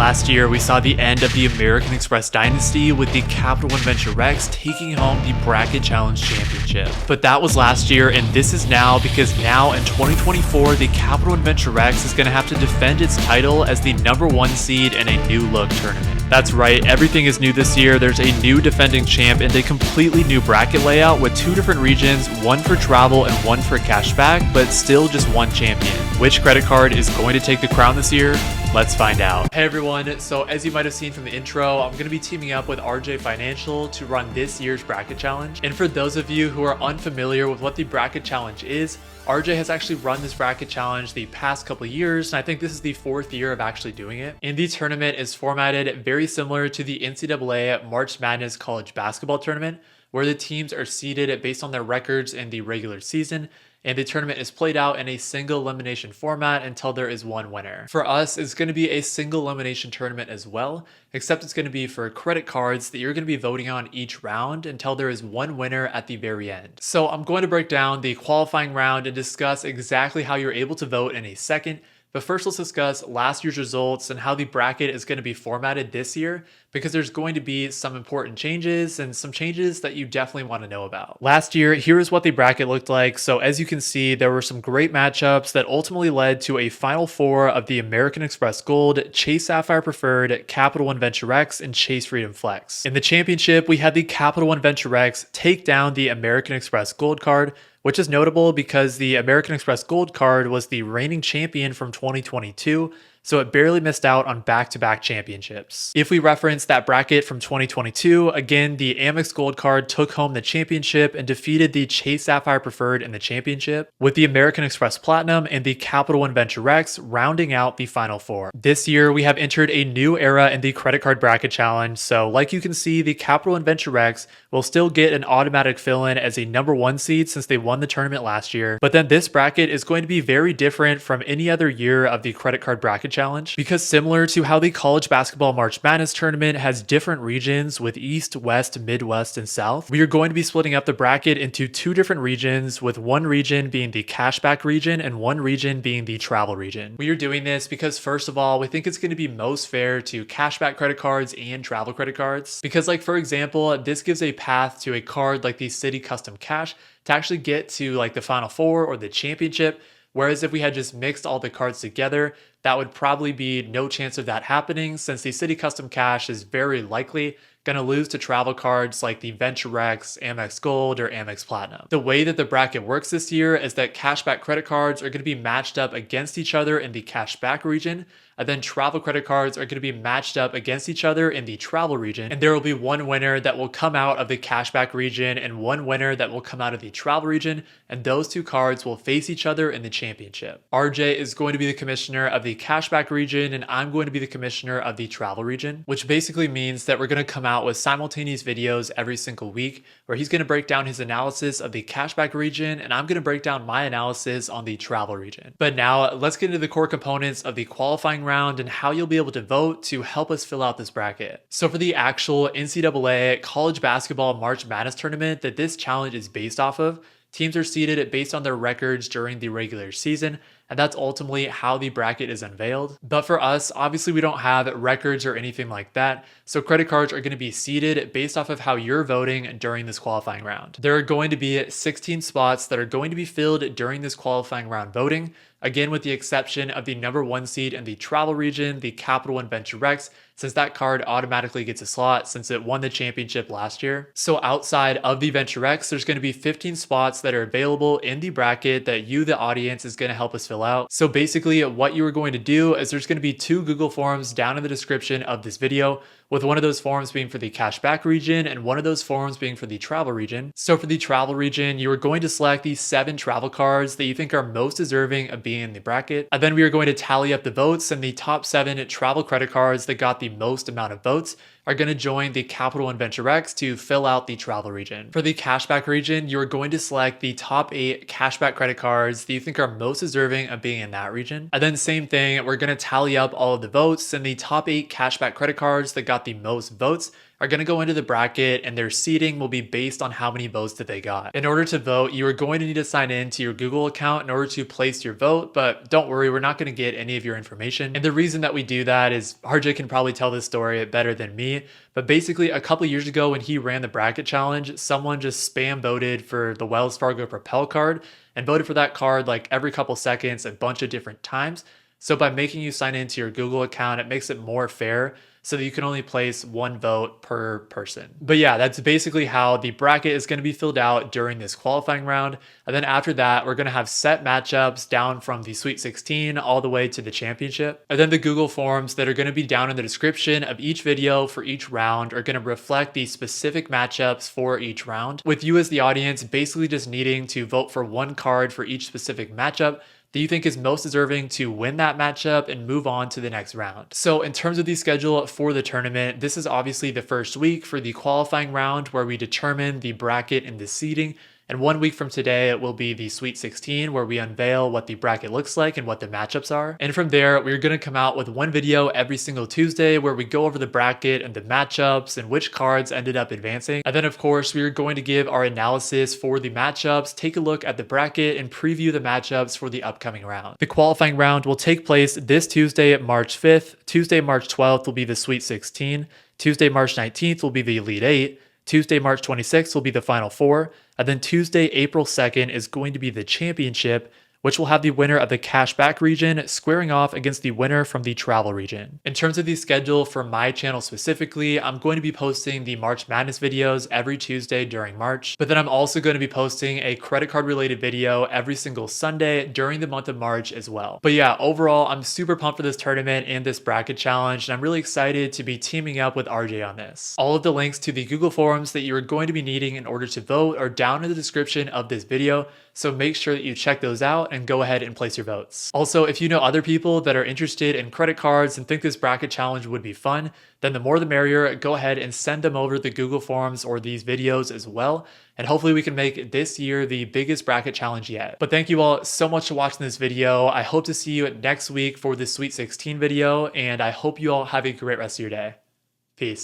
Last year, we saw the end of the American Express Dynasty with the Capital One Venture Rex taking home the Bracket Challenge Championship. But that was last year, and this is now, because now in 2024, the Capital One Venture Rex is going to have to defend its title as the #1 seed in a new look tournament. That's right, everything is new this year. There's a new defending champ and a completely new bracket layout with 2 different regions, one for travel and one for cashback, but still just one champion. Which credit card is going to take the crown this year? Let's find out. Hey everyone, so as you might have seen from the intro, I'm going to be teaming up with RJ Financial to run this year's bracket challenge. And for those of you who are unfamiliar with what the bracket challenge is, RJ has actually run this bracket challenge the past couple of years, and I think this is the 4th year of actually doing it. And the tournament is formatted very similar to the NCAA March Madness College Basketball Tournament, where the teams are seeded based on their records in the regular season, and the tournament is played out in a single elimination format until there is one winner. For us, it's going to be a single elimination tournament as well, except it's going to be for credit cards that you're going to be voting on each round until there is one winner at the very end. So I'm going to break down the qualifying round and discuss exactly how you're able to vote in a second. But first, let's discuss last year's results and how the bracket is going to be formatted this year, because there's going to be some important changes and some changes that you definitely want to know about. Last year, here is what the bracket looked like. So as you can see, there were some great matchups that ultimately led to a Final Four of the American Express Gold, Chase Sapphire Preferred, Capital One Venture X, and Chase Freedom Flex. In the championship, we had the Capital One Venture X take down the American Express Gold card, which is notable because the American Express Gold card was the reigning champion from 2022, so it barely missed out on back-to-back championships. If we reference that bracket from 2022, again, the Amex Gold card took home the championship and defeated the Chase Sapphire Preferred in the championship, with the American Express Platinum and the Capital One Venture X rounding out the Final Four. This year, we have entered a new era in the credit card bracket challenge, so like you can see, the Capital One Venture X will still get an automatic fill-in as a #1 seed since they won the tournament last year, but then this bracket is going to be very different from any other year of the credit card bracket challenge, because similar to how the college basketball March Madness tournament has different regions with East, West, Midwest, and South, we are going to be splitting up the bracket into 2 different regions, with one region being the cashback region and one region being the travel region. We are doing this because first of all, we think it's going to be most fair to cashback credit cards and travel credit cards, because like for example, this gives a path to a card like the City Custom Cash to actually get to like the Final Four or the championship. Whereas if we had just mixed all the cards together, that would probably be no chance of that happening, since the City Custom Cash is very likely going to lose to travel cards like the Venture X, Amex Gold, or Amex Platinum. The way that the bracket works this year is that cashback credit cards are going to be matched up against each other in the cashback region, and then travel credit cards are going to be matched up against each other in the travel region, and there will be one winner that will come out of the cashback region and one winner that will come out of the travel region, and those 2 cards will face each other in the championship. RJ is going to be the commissioner of the cashback region, and I'm going to be the commissioner of the travel region, which basically means that we're going to come out with simultaneous videos every single week where he's going to break down his analysis of the cashback region, and I'm going to break down my analysis on the travel region. But now let's get into the core components of the qualifying round and how you'll be able to vote to help us fill out this bracket. So for the actual NCAA college basketball March Madness tournament that this challenge is based off of, teams are seeded based on their records during the regular season, and that's ultimately how the bracket is unveiled. But for us, obviously we don't have records or anything like that, so credit cards are going to be seeded based off of how you're voting during this qualifying round. There are going to be 16 spots that are going to be filled during this qualifying round voting, again with the exception of the #1 seed in the travel region, the Capital One Venture X, since that card automatically gets a slot since it won the championship last year. So outside of the Venture X, there's going to be 15 spots that are available in the bracket that you, the audience, is going to help us fill out. So basically what you are going to do is there's going to be 2 Google Forms down in the description of this video, with one of those forms being for the cashback region and one of those forms being for the travel region. So for the travel region, you are going to select the 7 travel cards that you think are most deserving of being in the bracket. And then we are going to tally up the votes, and the top 7 travel credit cards that got the most amount of votes are going to join the Capital One Venture X to fill out the travel region. For the cashback region, you're going to select the top 8 cashback credit cards that you think are most deserving of being in that region. And then same thing, we're going to tally up all of the votes, and the top 8 cashback credit cards that got the most votes are going to go into the bracket, and their seeding will be based on how many votes that they got. In order to vote, you are going to need to sign in to your Google account in order to place your vote, but don't worry, we're not going to get any of your information. And the reason that we do that is RJ can probably tell this story better than me, but basically a couple years ago when he ran the bracket challenge, someone just spam voted for the Wells Fargo Propel card and voted for that card like every couple seconds a bunch of different times. So by making you sign into your Google account, it makes it more fair so that you can only place one vote per person. But yeah, that's basically how the bracket is going to be filled out during this qualifying round. And then after that, we're going to have set matchups down from the Sweet 16 all the way to the championship. And then the Google Forms that are going to be down in the description of each video for each round are going to reflect the specific matchups for each round, with you as the audience basically just needing to vote for one card for each specific matchup that you think is most deserving to win that matchup and move on to the next round. So in terms of the schedule for the tournament, this is obviously the first week for the qualifying round where we determine the bracket and the seeding. And 1 week from today, it will be the Sweet 16 where we unveil what the bracket looks like and what the matchups are. And from there, we're going to come out with one video every single Tuesday where we go over the bracket and the matchups and which cards ended up advancing. And then of course, we are going to give our analysis for the matchups, take a look at the bracket, and preview the matchups for the upcoming round. The qualifying round will take place this Tuesday, March 5th. Tuesday, March 12th will be the Sweet 16. Tuesday, March 19th will be the Elite 8. Tuesday, March 26th will be the Final Four, and then Tuesday, April 2nd is going to be the championship, which will have the winner of the cashback region squaring off against the winner from the travel region. In terms of the schedule for my channel specifically, I'm going to be posting the March Madness videos every Tuesday during March, but then I'm also going to be posting a credit card related video every single Sunday during the month of March as well. But yeah, overall, I'm super pumped for this tournament and this bracket challenge, and I'm really excited to be teaming up with RJ on this. All of the links to the Google Forms that you are going to be needing in order to vote are down in the description of this video, so make sure that you check those out and go ahead and place your votes. Also, if you know other people that are interested in credit cards and think this bracket challenge would be fun, then the more the merrier. Go ahead and send them over the Google Forms or these videos as well. And hopefully we can make this year the biggest bracket challenge yet. But thank you all so much for watching this video. I hope to see you next week for the Sweet 16 video, and I hope you all have a great rest of your day. Peace.